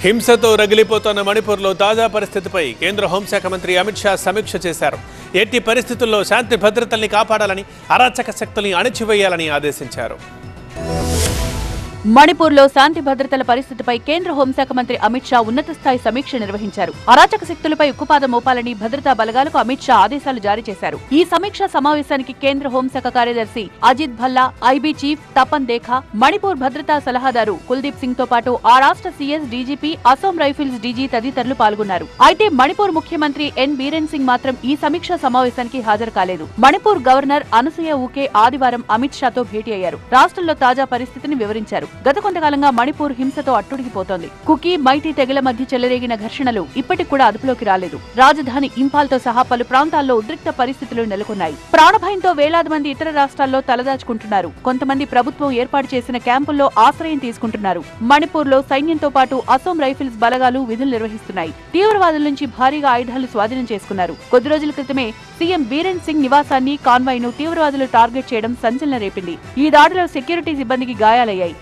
హింసతో రగిలిపోతున్న మణిపూర్లో తాజా పరిస్థితిపై కేంద్ర హోంశాఖ మంత్రి అమిత్ షా సమీక్ష చేశారు. ఎట్టి పరిస్థితుల్లో శాంతి భద్రతల్ని కాపాడాలని, అరాచక శక్తుల్ని అణచివేయాలని ఆదేశించారు. మణిపూర్లో శాంతి భద్రతల పరిస్థితిపై కేంద్ర హోంశాఖ మంత్రి అమిత్ షా ఉన్నత స్థాయి సమీక్ష నిర్వహించారు. అరాచక శక్తులపై ఉక్కుపాదం మోపాలని భద్రతా బలగాలకు అమిత్ షా ఆదేశాలు జారీ చేశారు. ఈ సమీక్షా సమావేశానికి కేంద్ర హోంశాఖ కార్యదర్శి అజిత్ భల్లా, ఐబీ చీఫ్ తపన్ దేఖా, మణిపూర్ భద్రతా సలహాదారు కుల్దీప్ సింగ్ తో పాటు ఆ రాష్ట్ర CS DGP, Assam rifles DG తదితరులు పాల్గొన్నారు. అయితే మణిపూర్ ముఖ్యమంత్రి ఎన్ బీరేన్ సింగ్ మాత్రం ఈ సమీక్షా సమావేశానికి హాజరు కాలేదు. మణిపూర్ గవర్నర్ అనసూయ ఊకే ఆదివారం అమిత్ షాతో భేటీ అయ్యారు. రాష్ట్రంలో తాజా పరిస్థితిని వివరించారు. గత కొంతకాలంగా మణిపూర్ హింసతో అట్టుడికిపోతోంది. కుకీ, మైటీ తెగల మధ్య చెలరేగిన ఘర్షణలు ఇప్పటికి కూడా అదుపులోకి రాలేదు. రాజధాని ఇంఫాల్తో సహా పలు ప్రాంతాల్లో ఉద్రిక్త పరిస్థితులు నెలకొన్నాయి. ప్రాణభయంతో వేలాది మంది ఇతర రాష్ట్రాల్లో తలదాచుకుంటున్నారు. కొంతమంది ప్రభుత్వం ఏర్పాటు చేసిన క్యాంపుల్లో ఆశ్రయం తీసుకుంటున్నారు. మణిపూర్లో సైన్యంతో పాటు అసోం రైఫిల్స్ బలగాలు విధులు నిర్వహిస్తున్నాయి. తీవ్రవాదుల నుంచి భారీగా ఆయుధాలు స్వాధీనం చేసుకున్నారు. కొద్ది రోజుల క్రితమే సీఎం బీరేన్ సింగ్ నివాసాన్ని, కాన్వాయ్ను తీవ్రవాదులు టార్గెట్ చేయడం సంచలనం రేపింది. ఈ దాడిలో సెక్యూరిటీ సిబ్బందికి గాయాలయ్యాయి.